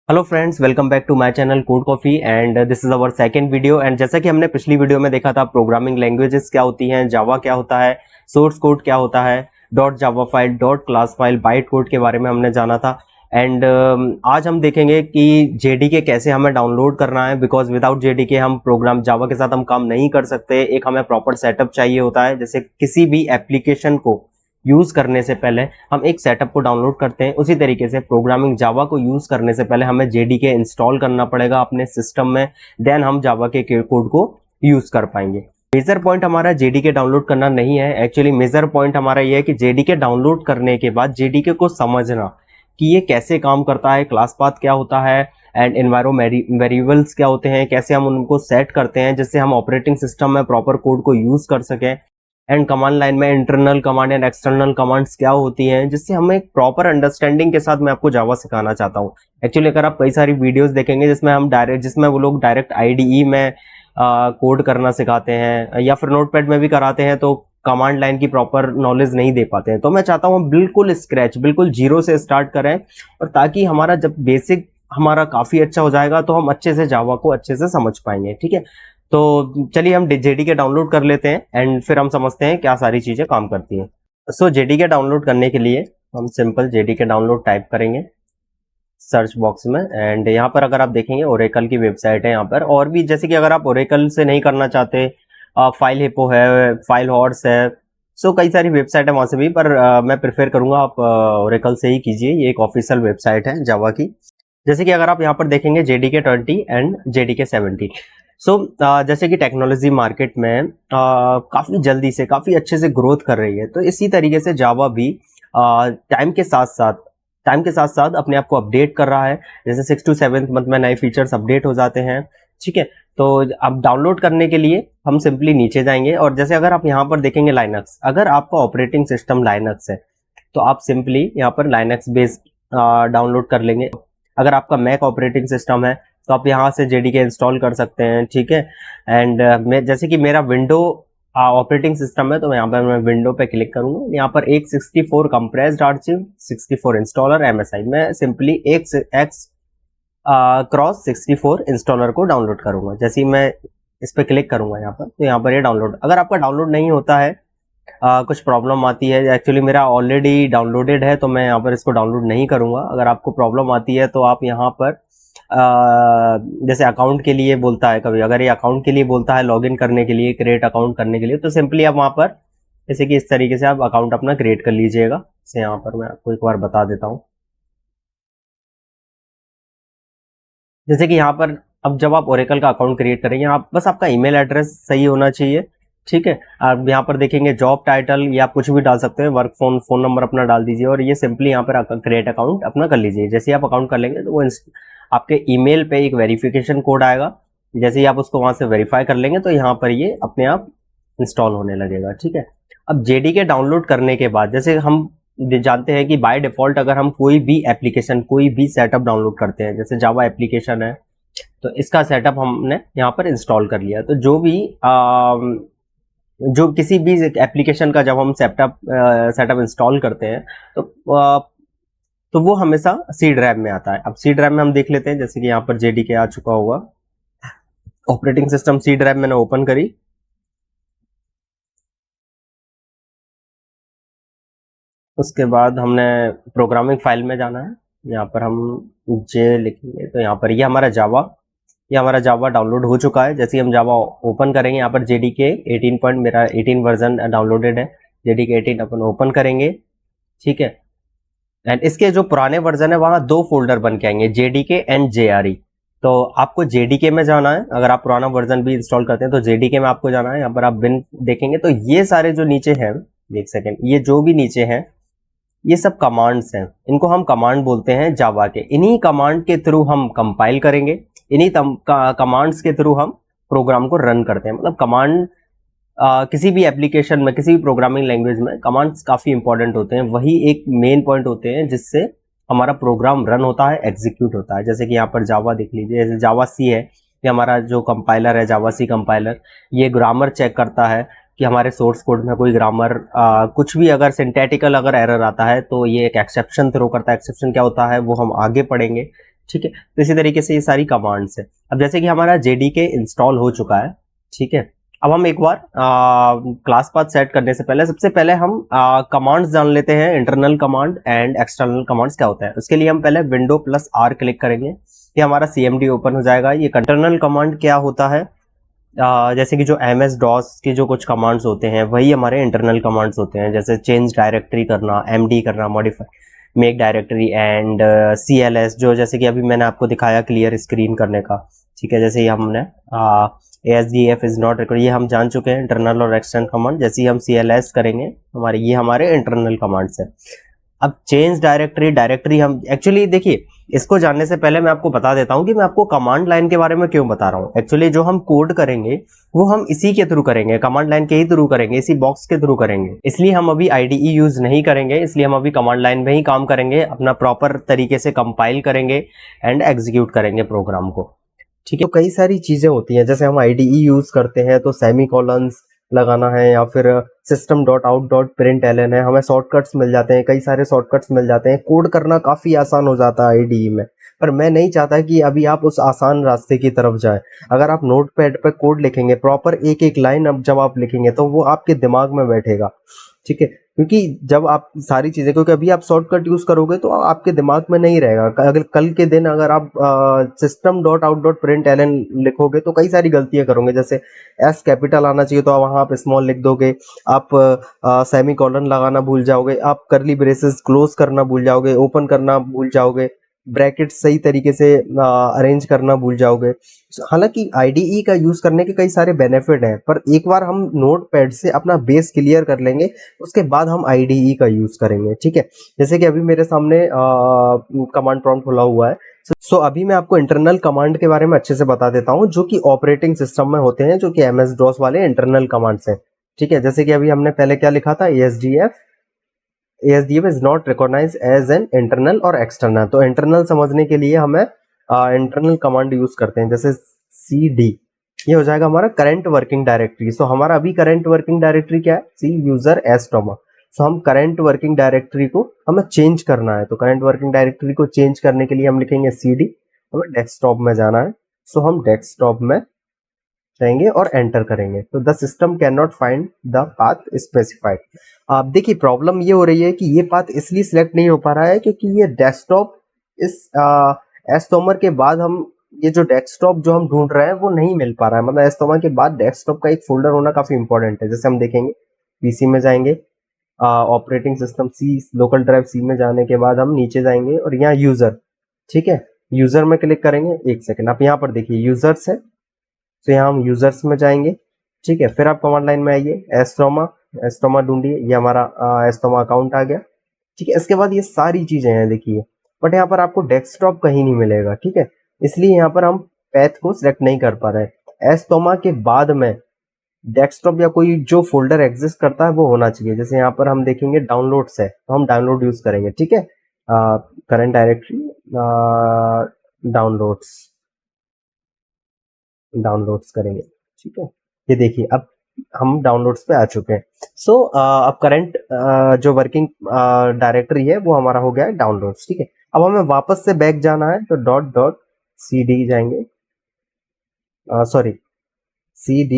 Hello friends, welcome back to my channel code coffee and this is our second video. And जैसा कि हमने पिछली video में देखा था, प्रोग्रामिंग लैंग्वेजेस क्या होती हैं, जावा क्या होता है, सोर्स कोड क्या होता है, dot Java file, dot class file, byte code के बारे में हमने जाना था। एंड आज हम देखेंगे कि जेडीके कैसे हमें डाउनलोड करना है, बिकॉज विदाउट जेडीके हम प्रोग्राम जावा के साथ हम काम नहीं कर सकते। एक हमें प्रॉपर सेटअप चाहिए होता है। जैसे किसी भी एप्लीकेशन को यूज करने से पहले हम एक सेटअप को डाउनलोड करते हैं, उसी तरीके से प्रोग्रामिंग जावा को यूज करने से पहले हमें जेडीके इंस्टॉल करना पड़ेगा अपने सिस्टम में। देन हम जावा के कोड को यूज कर पाएंगे। मेजर पॉइंट हमारा जेडीके डाउनलोड करना नहीं है। एक्चुअली मेजर पॉइंट हमारा ये है कि जेडीके डाउनलोड करने के बाद जेडीके को समझना कि ये कैसे काम करता है, क्लास पाथ क्या होता है एंड एनवायरमेंट वेरिएबल्स क्या होते हैं, कैसे हम उनको सेट करते हैं जिससे हम ऑपरेटिंग सिस्टम में प्रॉपर कोड को यूज कर सकें। एंड कमांड लाइन में internal command and external commands क्या होती हैं, जिससे हमें एक प्रॉपर अंडरस्टैंडिंग के साथ मैं आपको जावा सिखाना चाहता हूँ। एक्चुअली अगर आप कई सारी वीडियोस देखेंगे जिसमें वो लोग डायरेक्ट आईडीई में कोड करना सिखाते हैं या फिर नोटपैड में भी कराते हैं, तो कमांड लाइन की प्रॉपर नॉलेज नहीं दे पाते हैं। तो मैं चाहता हूँ हम बिल्कुल स्क्रैच, बिल्कुल जीरो से स्टार्ट करें, और ताकि हमारा जब बेसिक हमारा काफी अच्छा हो जाएगा तो हम अच्छे से जावा को अच्छे से समझ पाएंगे। ठीक है, तो चलिए हम जेडीके डाउनलोड कर लेते हैं एंड फिर हम समझते हैं क्या सारी चीजें काम करती हैं। सो जेडीके डाउनलोड करने के लिए हम सिंपल जेडीके डाउनलोड टाइप करेंगे सर्च बॉक्स में। एंड यहाँ पर अगर आप देखेंगे ओरेकल की वेबसाइट है यहाँ पर, और भी जैसे कि अगर आप ओरेकल से नहीं करना चाहते, फाइल हिपो है, फाइल हॉर्स है, सो कई सारी वेबसाइट है वहां से भी, पर मैं प्रेफर करूंगा आप ओरेकल से ही कीजिए। ये एक ऑफिशियल वेबसाइट है जावा की। जैसे कि अगर आप यहाँ पर देखेंगे जेडीके 20 एंड जेडीके 70। सो जैसे कि टेक्नोलॉजी मार्केट में काफी जल्दी से काफी अच्छे से ग्रोथ कर रही है, तो इसी तरीके से जावा भी टाइम के साथ साथ अपने आप को अपडेट कर रहा है। जैसे 6 to 7 मंथ में नए फीचर्स अपडेट हो जाते हैं। ठीक है, तो अब डाउनलोड करने के लिए हम सिंपली नीचे जाएंगे, और जैसे अगर आप यहाँ पर देखेंगे लाइनक्स, अगर आपका ऑपरेटिंग सिस्टम लाइनक्स है तो आप सिंपली यहाँ पर लाइनक्स बेस्ड डाउनलोड कर लेंगे। अगर आपका मैक ऑपरेटिंग सिस्टम है तो आप यहाँ से जेडीके इंस्टॉल कर सकते हैं। ठीक है, एंड मैं जैसे कि मेरा विंडो ऑपरेटिंग सिस्टम है, तो यहाँ पर मैं विंडो पे क्लिक करूंगा। यहाँ पर एक 64 कंप्रेस्ड आर्चिव, 64 इंस्टॉलर एमएसआई, मैं सिंपली एक एक्स क्रॉस 64 इंस्टॉलर को डाउनलोड करूंगा। जैसे ही मैं इस पे क्लिक करूंगा यहाँ पर, तो यहाँ पर ये डाउनलोड, अगर आपका डाउनलोड नहीं होता है, कुछ प्रॉब्लम आती है, एक्चुअली मेरा ऑलरेडी डाउनलोडेड है तो मैं यहाँ पर इसको डाउनलोड नहीं करूंगा। अगर आपको प्रॉब्लम आती है तो आप यहाँ पर जैसे अकाउंट के लिए बोलता है, कभी अगर ये अकाउंट के लिए बोलता है लॉगिन करने के लिए, क्रिएट अकाउंट करने के लिए, तो सिंपली आप वहां पर जैसे कि इस तरीके से आप अकाउंट अपना क्रिएट कर लीजिएगा। जैसे यहाँ पर मैं आपको एक बार बता देता हूँ। जैसे कि यहाँ पर अब जब आप ओरेकल का अकाउंट क्रिएट करेंगे, आप बस आपका ईमेल एड्रेस सही होना चाहिए। ठीक है, आप यहाँ पर देखेंगे जॉब टाइटल, या आप कुछ भी डाल सकते हैं, वर्क फोन नंबर अपना डाल दीजिए, और ये सिंपली यहाँ पर क्रिएट अकाउंट अपना कर लीजिए। जैसे ही आप अकाउंट कर लेंगे तो वो आपके ईमेल पे एक वेरिफिकेशन कोड आएगा। जैसे ही आप उसको वहां से वेरीफाई कर लेंगे तो यहाँ पर ये अपने आप इंस्टॉल होने लगेगा। ठीक है, अब जेडीके डाउनलोड करने के बाद, जैसे हम जानते हैं कि बाय डिफॉल्ट अगर हम कोई भी एप्लीकेशन, कोई भी सेटअप डाउनलोड करते हैं, जैसे जावा एप्लीकेशन है, तो इसका सेटअप हमने यहाँ पर इंस्टॉल कर लिया। तो जो किसी भी एप्लीकेशन का जब हम सेटअप इंस्टॉल करते हैं, तो तो वो हमेशा सी ड्राइव में आता है। अब सी ड्राइव में हम देख लेते हैं, जैसे कि यहाँ पर जेडीके आ चुका होगा, ऑपरेटिंग सिस्टम सी ड्राइव मैंने ओपन करी। उसके बाद हमने प्रोग्रामिंग फाइल में जाना है। यहाँ पर हम जे लिखेंगे तो यहाँ पर ये हमारा जावा डाउनलोड हो चुका है। जैसे ही हम जावा ओपन करेंगे, यहाँ पर जेडीके 18 पॉइंट, मेरा 18 वर्जन डाउनलोडेड है, जेडीके 18 अपन ओपन करेंगे। ठीक है, एंड इसके जो पुराने वर्जन है वहां 2 फोल्डर बन के आएंगे, जेडीके एंड जेआरई। तो आपको जेडीके में जाना है। अगर आप पुराना वर्जन भी इंस्टॉल करते हैं तो जेडीके में आपको जाना है। यहाँ पर आप बिन देखेंगे तो ये सारे जो नीचे हैं, एक सेकेंड, ये जो भी नीचे हैं ये सब कमांड्स हैं। इनको हम कमांड बोलते हैं जावा के। इन्हीं कमांड के थ्रू हम कंपाइल करेंगे, इन्हीं कमांड्स के थ्रू हम प्रोग्राम को रन करते हैं। मतलब कमांड किसी भी एप्लीकेशन में, किसी भी प्रोग्रामिंग लैंग्वेज में कमांड्स काफी इंपॉर्टेंट होते हैं। वही एक मेन पॉइंट होते हैं जिससे हमारा प्रोग्राम रन होता है, एग्जीक्यूट होता है। जैसे कि यहाँ पर जावा देख लीजिए, जैसे जावा सी है, ये हमारा जो कंपाइलर है जावा सी कंपाइलर, ये ग्रामर चेक करता है कि हमारे सोर्स कोड में कोई ग्रामर कुछ भी अगर सिंथेटिकल अगर एरर आता है तो ये एक एक्सेप्शन थ्रो करता है। एक्सेप्शन क्या होता है वो हम आगे पढ़ेंगे। ठीक है। तो इसी तरीके से ये सारी कमांड्स है। अब जैसे कि हमारा जेडीके इंस्टॉल हो चुका है, ठीक है। अब हम एक बार क्लास पाथ सेट करने से पहले सबसे पहले हम कमांड्स जान लेते हैं, internal command and external commands क्या होता है। उसके लिए हम पहले विंडो प्लस आर क्लिक करेंगे, ये हमारा सीएमडी ओपन हो जाएगा। ये इंटरनल कमांड क्या होता है, जैसे कि जो एमएस डॉस के जो कुछ कमांड्स होते हैं वही हमारे इंटरनल कमांड्स होते हैं, जैसे चेंज डायरेक्टरी करना, एमडी करना, modify, make directory and CLS, जो जैसे कि अभी मैंने आपको दिखाया क्लियर स्क्रीन करने का, ठीक है। जैसे ही हमने ASDF इज नॉट रिक्वायर्ड, ये हम जान चुके हैं इंटरनल और एक्सटर्नल कमांड। जैसे ही हम CLS करेंगे हमारे, ये हमारे इंटरनल कमांड्स है। अब चेंज डायरेक्टरी हम एक्चुअली देखिए, इसको जानने से पहले मैं आपको बता देता हूं कि मैं आपको कमांड लाइन के बारे में क्यों बता रहा हूं। एक्चुअली जो हम कोड करेंगे वो हम इसी के थ्रू करेंगे, कमांड लाइन के ही थ्रू करेंगे, इसी बॉक्स के थ्रू करेंगे। इसलिए हम अभी IDE यूज नहीं करेंगे, इसलिए हम अभी कमांड लाइन में ही काम करेंगे, अपना प्रॉपर तरीके से कंपाइल करेंगे एंड एग्जीक्यूट करेंगे प्रोग्राम को, ठीक है। तो कई सारी चीजें होती हैं, जैसे हम IDE यूज करते हैं तो सेमीकोलंस लगाना है या फिर system.out.println है, हमें शॉर्टकट्स मिल जाते हैं, कई सारे शॉर्टकट्स मिल जाते हैं, कोड करना काफी आसान हो जाता है IDE में। पर मैं नहीं चाहता कि अभी आप उस आसान रास्ते की तरफ जाएं। अगर आप नोटपैड पे कोड लिखेंगे प्रॉपर एक एक लाइन, अब जब आप लिखेंगे तो वो आपके दिमाग में बैठेगा, ठीक है। क्योंकि जब आप सारी चीजें, क्योंकि अभी आप शॉर्टकट यूज करोगे तो आपके दिमाग में नहीं रहेगा। अगर कल के दिन अगर आप system.out.println लिखोगे तो कई सारी गलतियां करोगे, जैसे एस कैपिटल आना चाहिए तो वहां आप स्मॉल लिख दोगे, आप सेमी कॉलन लगाना भूल जाओगे, आप करली ब्रेसेस क्लोज करना भूल जाओगे, ओपन करना भूल जाओगे, ब्रैकेट सही तरीके से अरेंज करना भूल जाओगे। हालांकि IDE का यूज करने के कई सारे बेनिफिट हैं, पर एक बार हम नोटपैड से अपना बेस क्लियर कर लेंगे उसके बाद हम IDE का यूज करेंगे, ठीक है। जैसे कि अभी मेरे सामने कमांड प्रॉम्प्ट खुला हुआ है। सो अभी मैं आपको इंटरनल कमांड के बारे में अच्छे से बता देता हूं, जो कि ऑपरेटिंग सिस्टम में होते हैं, जो कि MS DOS वाले इंटरनल कमांड्स हैं, ठीक है। जैसे कि अभी हमने पहले क्या लिखा था, ASDF is not recognise as an internal और एक्सटर्नल। तो इंटरनल समझने के लिए हमें इंटरनल कमांड यूज करते हैं, जैसे CD, ये हो जाएगा हमारा करंट वर्किंग डायरेक्टरी। सो हमारा अभी करंट वर्किंग डायरेक्टरी क्या है, C यूजर एस्टोमा। सो हम करंट वर्किंग डायरेक्टरी को हमें चेंज करना है, तो करंट वर्किंग डायरेक्टरी को चेंज करने के लिए हम लिखेंगे CD, हमें डेस्कटॉप में जाना है। सो हम डेस्कटॉप में जाएंगे और एंटर करेंगे, तो the system can not find the path specified. आप देखिए प्रॉब्लम ये हो रही है कि ये पाथ इसलिए सिलेक्ट नहीं हो पा रहा है क्योंकि ये डेस्कटॉप इस एस्टोमर के बाद हम, ये जो डेस्कटॉप जो हम ढूंढ रहे हैं वो नहीं मिल पा रहा है। मतलब एस्टोमर के बाद डेस्कटॉप का एक फोल्डर होना काफी इंपॉर्टेंट है। जैसे हम देखेंगे PC में जाएंगे, operating system C, local drive C में जाने के बाद हम नीचे जाएंगे और यहाँ यूजर, ठीक है, यूजर में क्लिक करेंगे। एक सेकंड, आप यहाँ पर देखिए यूजर्स है, तो यहाँ हम यूजर्स में जाएंगे, ठीक है। फिर आप कमांड लाइन में आइए, एस्टोमा ढूंढिए, ये हमारा एस्टोमा अकाउंट आ गया, ठीक है। इसके बाद ये सारी चीजें हैं देखिए, बट यहाँ पर आपको डेस्कटॉप कहीं नहीं मिलेगा, ठीक है। इसलिए यहाँ पर हम पैथ को सिलेक्ट नहीं कर पा रहे हैं। एस्टोमा के बाद में डेस्कटॉप या कोई जो फोल्डर एग्जिस्ट करता है वो होना चाहिए। जैसे यहाँ पर हम देखेंगे डाउनलोड्स है, तो हम डाउनलोड यूज करेंगे, ठीक है। करंट डायरेक्टरी डाउनलोड्स करेंगे, ठीक है। ये देखिए अब हम डाउनलोड्स पे आ चुके हैं। सो अब करंट जो वर्किंग डायरेक्टरी है वो हमारा हो गया है डाउनलोड्स, ठीक है। अब हमें वापस से बैक जाना है, तो .cd जाएंगे, सॉरी cd ...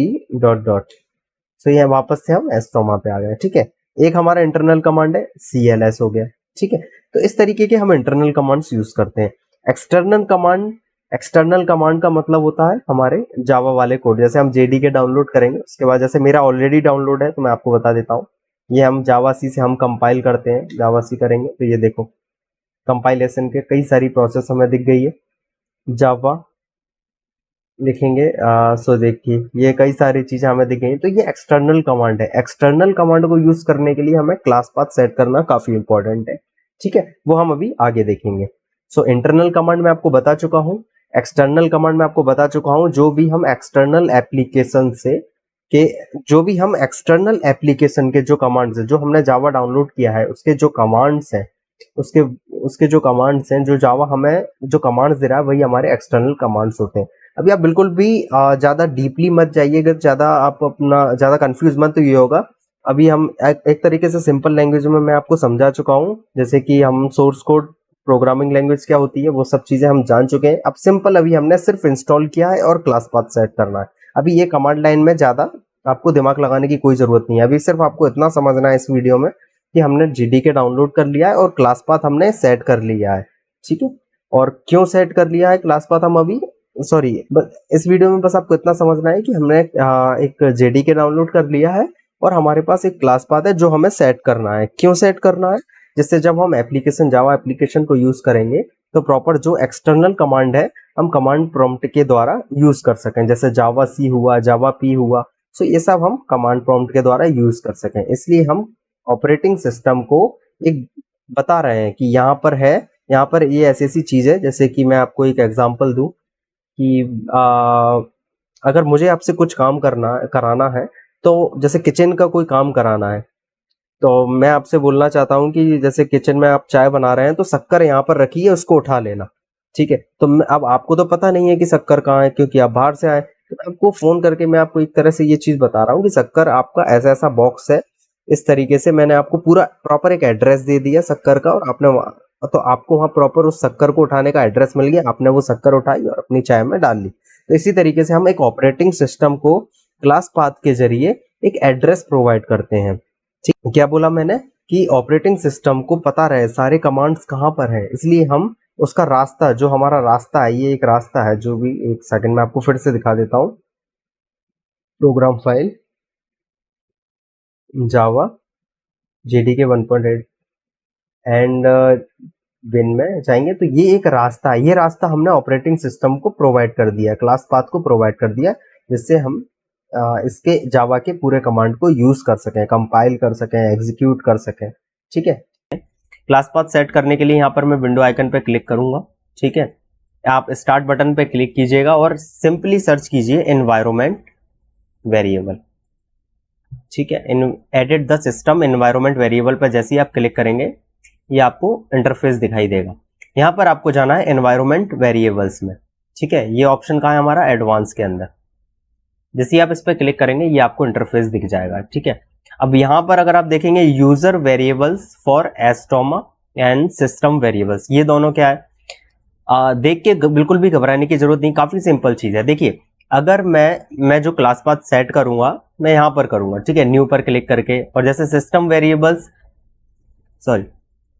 सो ये वापस से हम एस्टोमा पे आ गए, ठीक है। एक हमारा इंटरनल कमांड है CLS हो गया, ठीक है। तो इस तरीके के हम इंटरनल कमांड्स यूज करते हैं। एक्सटर्नल कमांड का मतलब होता है हमारे जावा वाले कोड। जैसे हम JDK डाउनलोड करेंगे, उसके बाद जैसे मेरा ऑलरेडी डाउनलोड है तो मैं आपको बता देता हूँ, ये हम जावा सी से हम कंपाइल करते हैं, जावा सी करेंगे तो ये देखो कंपाइलेशन के कई सारी प्रोसेस हमें दिख गई है। जावा लिखेंगे, सो देखिए ये कई सारी चीजें हमें दिख गई। तो ये एक्सटर्नल कमांड है। एक्सटर्नल कमांड को यूज करने के लिए हमें क्लास पाथ सेट करना काफी इंपॉर्टेंट है, ठीक है। वो हम अभी आगे देखेंगे। सो इंटरनल कमांड में आपको बता चुका हूँ, एक्सटर्नल कमांड में आपको बता चुका हूँ। जो भी हम एक्सटर्नल एप्लीकेशन के जो कमांड्स है, जो हमने जावा डाउनलोड किया है उसके जो कमांड्स हैं, उसके जो कमांड्स हैं, जो जावा हमें जो कमांड्स दे रहा है वही हमारे एक्सटर्नल कमांड्स होते हैं। अभी आप बिल्कुल भी ज्यादा डीपली मत जाइएगा, ज्यादा आप अपना ज्यादा कंफ्यूज मत, तो ये होगा। अभी हम एक तरीके से सिंपल लैंग्वेज में मैं आपको समझा चुका हूँ, जैसे कि हम सोर्स कोड प्रोग्रामिंग लैंग्वेज क्या होती है वो सब चीजें हम जान चुके हैं। अब सिंपल अभी हमने सिर्फ इंस्टॉल किया है और क्लास पाथ सेट करना है। अभी ये कमांड लाइन में ज्यादा आपको दिमाग लगाने की कोई जरूरत नहीं है। अभी सिर्फ आपको इतना समझना है इस वीडियो में कि हमने जेडीके डाउनलोड कर लिया है और क्लास पाथ हमने सेट कर लिया है, ठीक है। और क्यों सेट कर लिया है क्लास पाथ हम अभी, सॉरी, इस वीडियो में बस आपको इतना समझना है कि हमने एक जेडीके डाउनलोड कर लिया है और हमारे पास एक क्लास पाथ है जो हमें सेट करना है। क्यों सेट करना है? जिससे जब हम एप्लीकेशन, जावा एप्लीकेशन को यूज करेंगे तो प्रॉपर जो एक्सटर्नल कमांड है हम कमांड प्रॉम्प्ट के द्वारा यूज कर सकें। जैसे जावा सी हुआ, जावा पी हुआ, सो ये सब हम कमांड प्रॉम्प्ट के द्वारा यूज कर सकें। इसलिए हम ऑपरेटिंग सिस्टम को एक बता रहे हैं कि यहाँ पर है, यहाँ पर ये ऐसी ऐसी चीज है। जैसे कि मैं आपको एक एग्जांपल दूं कि अगर मुझे आपसे कुछ काम कराना है, तो जैसे किचन का कोई काम कराना है, तो मैं आपसे बोलना चाहता हूँ कि जैसे किचन में आप चाय बना रहे हैं तो शक्कर यहाँ पर रखी है, उसको उठा लेना, ठीक है। तो अब आपको तो पता नहीं है कि शक्कर कहाँ है क्योंकि आप बाहर से आए, तो मैं आपको फोन करके मैं आपको एक तरह से ये चीज बता रहा हूँ कि शक्कर आपका ऐसा ऐसा बॉक्स है। इस तरीके से मैंने आपको पूरा प्रॉपर एक एड्रेस दे दिया शक्कर का, और आपने तो आपको वहाँ प्रॉपर उस शक्कर को उठाने का एड्रेस मिल गया, आपने वो शक्कर उठाई और अपनी चाय में डाल ली। तो इसी तरीके से हम एक ऑपरेटिंग सिस्टम को क्लास पाथ के जरिए एक एड्रेस प्रोवाइड करते हैं। ठीक, क्या बोला मैंने कि ऑपरेटिंग सिस्टम को पता रहे सारे कमांड्स कहाँ पर है, इसलिए हम उसका रास्ता, जो हमारा रास्ता है, ये एक रास्ता है जो भी, एक सेकंड में आपको फिर से दिखा देता हूँ। Program file Java JDK 1.8 and bin में जाएंगे तो ये एक रास्ता है। ये रास्ता हमने ऑपरेटिंग सिस्टम को प्रोवाइड कर दिया, क्लास पाथ को प्रोवाइड कर दिया, जिससे हम इसके जावा के पूरे कमांड को यूज कर सकें, कंपाइल कर सकें, एग्जीक्यूट कर सकें, ठीक है। क्लास पाथ सेट करने के लिए यहाँ पर मैं विंडो आइकन पे क्लिक करूंगा, ठीक है। आप स्टार्ट बटन पे क्लिक कीजिएगा और सिंपली सर्च कीजिए एनवायरमेंट वेरिएबल, ठीक है। Edit the system environment variable पर जैसे ही आप क्लिक करेंगे ये आपको इंटरफेस दिखाई देगा। यहाँ पर आपको जाना है एनवायरमेंट वेरिएबल्स में, ठीक है। ये ऑप्शन कहाँ है हमारा, एडवांस के अंदर। जैसे ही आप इस पर क्लिक करेंगे ये आपको इंटरफेस दिख जाएगा, ठीक है। अब यहाँ पर अगर आप देखेंगे यूजर वेरिएबल्स फॉर एस्टोमा एंड सिस्टम वेरिएबल्स, ये दोनों क्या है, देख के बिल्कुल भी घबराने की जरूरत नहीं, काफी सिंपल चीज है। देखिए, अगर मैं जो क्लास पाथ सेट करूंगा मैं यहाँ पर करूंगा, ठीक है, न्यू पर क्लिक करके, और जैसे सिस्टम वेरिएबल्स, सॉरी,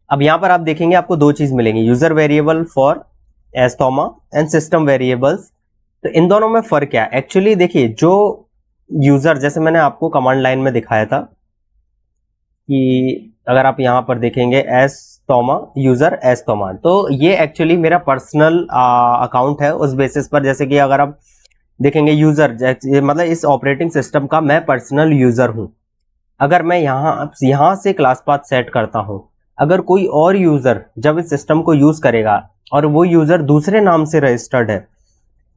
अब यहाँ पर आप देखेंगे आपको दो चीज मिलेंगी, यूजर वेरिएबल फॉर एस्टोमा एंड सिस्टम वेरिएबल्स। तो इन दोनों में फर्क क्या है एक्चुअली? देखिए, जो यूजर, जैसे मैंने आपको कमांड लाइन में दिखाया था कि अगर आप यहां पर देखेंगे एस्टोमा, यूजर एस्टोमा, तो ये एक्चुअली मेरा पर्सनल अकाउंट है। उस बेसिस पर जैसे कि अगर आप देखेंगे यूजर, मतलब इस ऑपरेटिंग सिस्टम का मैं पर्सनल यूजर हूं। अगर मैं यहां से क्लास पाथ सेट करता हूं, अगर कोई और यूजर जब इस सिस्टम को यूज करेगा और वो यूजर दूसरे नाम से रजिस्टर्ड है,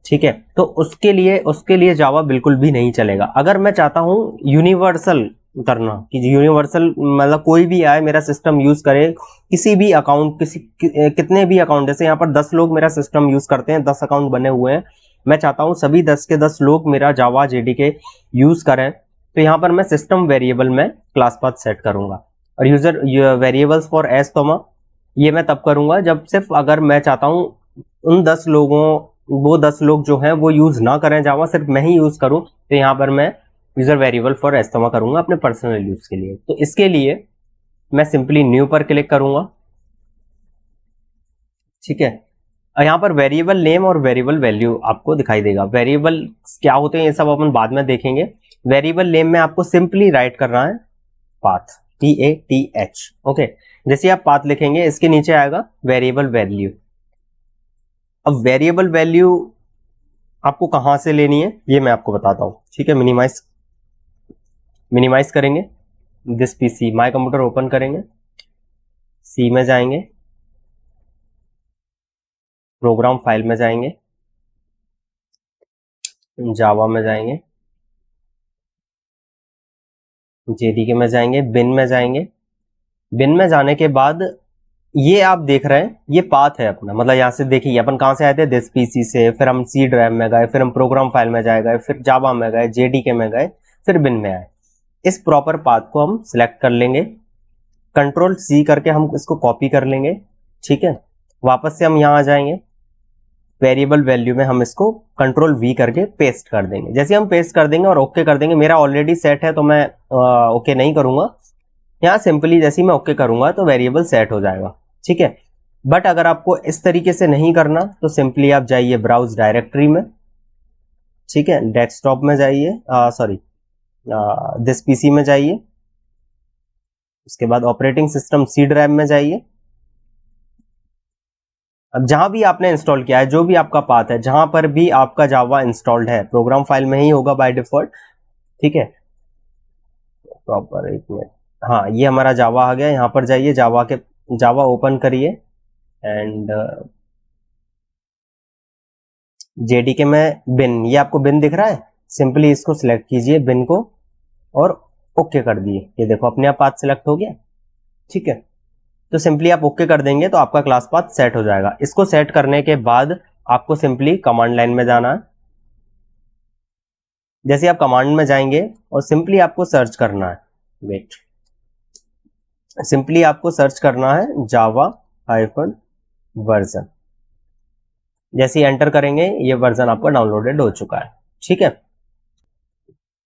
ठीक है, तो उसके लिए जावा बिल्कुल भी नहीं चलेगा। अगर मैं चाहता हूं यूनिवर्सल करना, कि यूनिवर्सल मतलब कोई भी आए मेरा सिस्टम यूज करे, किसी भी अकाउंट, कितने भी अकाउंट, जैसे यहाँ पर 10 लोग मेरा सिस्टम यूज करते हैं, 10 अकाउंट बने हुए हैं, मैं चाहता हूं सभी 10 के 10 लोग मेरा जावा जेडीके यूज करें, तो यहाँ पर मैं सिस्टम वेरिएबल में क्लास पाथ सेट करूंगा। और यूजर वेरिएबल्स फॉर एस्टोमा ये मैं तब करूंगा जब सिर्फ अगर मैं चाहता हूं उन 10 लोगों, वो 10 लोग जो हैं वो यूज ना करें जावा, सिर्फ मैं ही यूज करूं, तो यहाँ पर मैं यूजर वेरिएबल फॉर एस्टोमा करूंगा अपने पर्सनल यूज के लिए। तो इसके लिए मैं सिंपली न्यू पर क्लिक करूंगा, ठीक है। यहाँ पर वेरिएबल नेम और वेरिएबल वैल्यू आपको दिखाई देगा। वेरिएबल क्या होते हैं ये सब अपन बाद में देखेंगे। वेरिएबल नेम में आपको सिंपली राइट करना है पाथ, PATH, ओके। जैसे आप पाथ लिखेंगे इसके नीचे आएगा वेरिएबल वैल्यू। अब वेरिएबल वैल्यू आपको कहां से लेनी है ये मैं आपको बताता हूं, ठीक है। मिनिमाइज करेंगे, this PC my computer open करेंगे, सी में जाएंगे, प्रोग्राम फाइल में जाएंगे, जावा में जाएंगे, जेडीके में जाएंगे, बिन में जाएंगे। बिन में जाने के बाद ये आप देख रहे हैं ये पाथ है अपना, मतलब यहां से देखिए अपन कहां से आए थे, दिस पीसी से, फिर हम सी ड्राइव में गए, फिर हम प्रोग्राम फाइल में गए, फिर जावा में गए, जेडीके में गए, फिर बिन में आए। इस प्रॉपर पाथ को हम सिलेक्ट कर लेंगे, कंट्रोल C करके हम इसको कॉपी कर लेंगे, ठीक है। वापस से हम यहाँ आ जाएंगे, वेरिएबल वैल्यू में हम इसको कंट्रोल V करके पेस्ट कर देंगे। जैसे हम पेस्ट कर देंगे और ओके कर देंगे, मेरा ऑलरेडी सेट है तो मैं ओके नहीं करूंगा, यहाँ सिंपली जैसे ही मैं ओके करूंगा तो वेरिएबल सेट हो जाएगा, ठीक है। बट अगर आपको इस तरीके से नहीं करना तो सिंपली आप जाइए ब्राउज डायरेक्टरी में, ठीक है, डेस्कटॉप में जाइए, सॉरी दिस पीसी में जाइए, उसके बाद ऑपरेटिंग सिस्टम सी ड्राइव में जाइए। अब जहां भी आपने इंस्टॉल किया है, जो भी आपका पाथ है, जहां पर भी आपका जावा इंस्टॉल्ड है, प्रोग्राम फाइल में ही होगा बाय डिफॉल्ट, ठीक है। प्रॉपर एक मिनट, हाँ ये हमारा जावा आ गया। यहाँ पर जाइए, जावा ओपन करिए एंड जेडीके में बिन, ये आपको बिन दिख रहा है, सिंपली इसको सिलेक्ट कीजिए बिन को और ओके कर दिए। ये देखो अपने आप पाथ सिलेक्ट हो गया, ठीक है। तो सिंपली आप ओके कर देंगे तो आपका क्लास पाथ सेट हो जाएगा। इसको सेट करने के बाद आपको सिंपली कमांड लाइन में जाना है। जैसे आप कमांड में जाएंगे और सिंपली आपको सर्च करना है, वेट, सिंपली आपको सर्च करना है जावा हाइफन वर्जन। जैसे ही एंटर करेंगे ये वर्जन आपका डाउनलोडेड हो चुका है, ठीक है।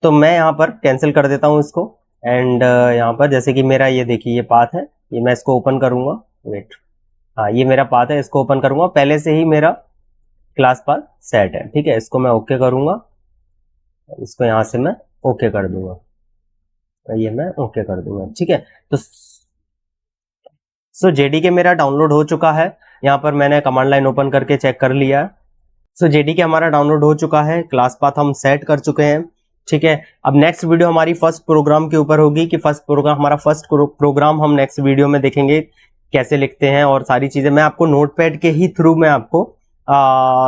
तो मैं यहाँ पर कैंसिल कर देता हूँ इसको एंड यहाँ पर जैसे कि मेरा ये देखिए ये पाथ है, ये मैं इसको ओपन करूंगा, वेट, हाँ ये मेरा पाथ है, इसको ओपन करूंगा। पहले से ही मेरा क्लास पाथ सेट है, ठीक है। इसको मैं ओके करूंगा, इसको यहाँ से मैं ओके कर दूंगा, ये मैं ओके कर दूंगा, ठीक है। तो सो जेडीके मेरा डाउनलोड हो चुका है। यहाँ पर मैंने कमांड लाइन ओपन करके चेक कर लिया। सो जेडीके हमारा डाउनलोड हो चुका है, क्लास पाथ हम सेट कर चुके हैं, ठीक है। अब नेक्स्ट वीडियो हमारी फर्स्ट प्रोग्राम के ऊपर होगी कि हमारा फर्स्ट प्रोग्राम हम नेक्स्ट वीडियो में देखेंगे कैसे लिखते हैं और सारी चीजें मैं आपको नोटपैड के ही थ्रू मैं आपको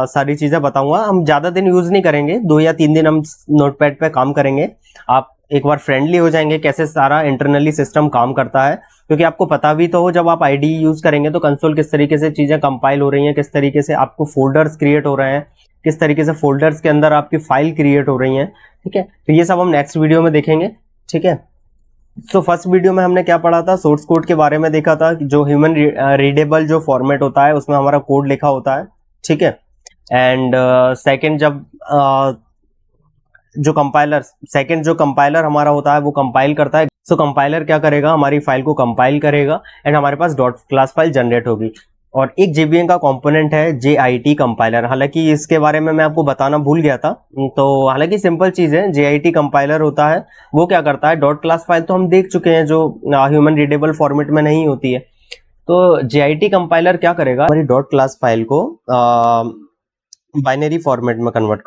सारी चीजें बताऊंगा। हम ज्यादा दिन यूज नहीं करेंगे, 2 या 3 दिन हम नोटपैड पे काम करेंगे। आप एक बार फ्रेंडली हो जाएंगे कैसे सारा इंटरनली सिस्टम काम करता है, क्योंकि आपको पता भी तो हो जब आप आईडी यूज करेंगे तो कंसोल किस तरीके से चीजें कंपाइल हो रही हैं, किस तरीके से आपको फोल्डर्स क्रिएट हो रहे हैं, किस तरीके से फोल्डर्स के अंदर आपकी फाइल क्रिएट हो रही हैं, ठीक है। तो ये सब हम नेक्स्ट वीडियो में देखेंगे, ठीक है। सो फर्स्ट वीडियो में हमने क्या पढ़ा था, सोर्स कोड के बारे में देखा था, जो ह्यूमन रीडेबल जो फॉर्मेट होता है उसमें हमारा कोड लिखा होता है, ठीक है। एंड सेकंड जब जो कंपाइलर हमारा होता है वो कंपाइल करता है। सो कंपाइलर क्या करेगा, हमारी फाइल को कंपाइल करेगा एंड हमारे पास डॉट क्लास फाइल जनरेट होगी। और एक JVM का कंपोनेंट है JIT कंपाइलर, हालांकि इसके बारे में मैं आपको बताना भूल गया था। तो हालांकि सिंपल चीज है, JIT कंपाइलर होता है वो क्या करता है, डॉट क्लास फाइल तो हम देख चुके हैं जो ह्यूमन रीडेबल फॉर्मेट में नहीं होती है। तो JIT कंपाइलर क्या करेगा, हमारी डॉट क्लास फाइल को बाइनरी फॉर्मेट में कन्वर्ट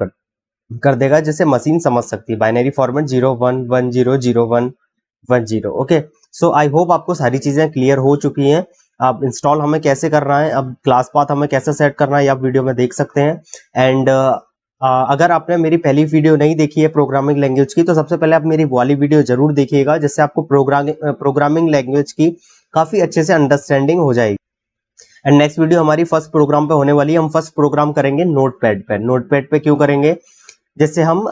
कर देगा, जिसे मशीन समझ सकती है। Binary format 01100110, okay. So I hope आपको सारी चीजें क्लियर हो चुकी हैं। अब इंस्टॉल हमें कैसे करना है, अब क्लास पाथ हमें कैसे सेट करना है, आप वीडियो में देख सकते हैं। एंड अगर आपने मेरी पहली वीडियो नहीं देखी है प्रोग्रामिंग लैंग्वेज की, तो सबसे पहले आप मेरी वाली वीडियो जरूर देखिएगा, जिससे आपको प्रोग्रामिंग लैंग्वेज की काफी अच्छे से अंडरस्टैंडिंग हो जाएगी। एंड नेक्स्ट वीडियो हमारी फर्स्ट प्रोग्राम पे होने वाली है। हम फर्स्ट प्रोग्राम करेंगे नोटपैड पे। नोटपैड पे क्यों करेंगे, जैसे हम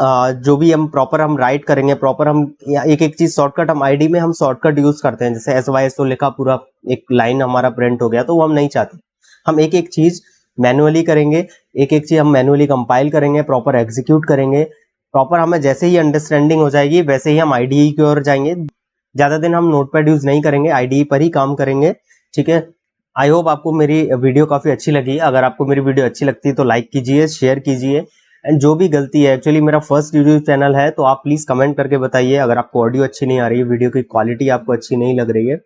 जो भी हम प्रॉपर हम राइट करेंगे, प्रॉपर हम एक एक चीज शॉर्टकट, हम आईडी में हम शॉर्टकट यूज करते हैं, जैसे SYSO लिखा पूरा एक लाइन हमारा प्रिंट हो गया, तो वो हम नहीं चाहते। हम एक एक चीज मैनुअली करेंगे, एक एक चीज हम मैनुअली कंपाइल करेंगे, प्रॉपर एग्जीक्यूट करेंगे, प्रॉपर हमें जैसे ही अंडरस्टैंडिंग हो जाएगी वैसे ही हम IDE की ओर जाएंगे। ज्यादा दिन हम नोटपैड यूज नहीं करेंगे, IDE पर ही काम करेंगे, ठीक है। आई होप आपको मेरी वीडियो काफी अच्छी लगी। अगर आपको मेरी वीडियो अच्छी लगती है तो लाइक कीजिए, शेयर कीजिए। एंड जो भी गलती है, एक्चुअली मेरा फर्स्ट यूट्यूब चैनल है तो आप प्लीज कमेंट करके बताइए अगर आपको ऑडियो अच्छी नहीं आ रही है, वीडियो की क्वालिटी आपको अच्छी नहीं लग रही है,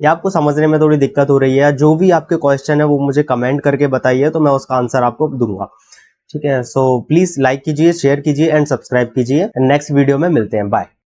या आपको समझने में थोड़ी दिक्कत हो रही है, या जो भी आपके क्वेश्चन है वो मुझे कमेंट करके बताइए, तो मैं उसका आंसर आपको दूंगा, ठीक है। सो प्लीज लाइक कीजिए, शेयर कीजिए एंड सब्सक्राइब कीजिए। नेक्स्ट वीडियो में मिलते हैं, बाय।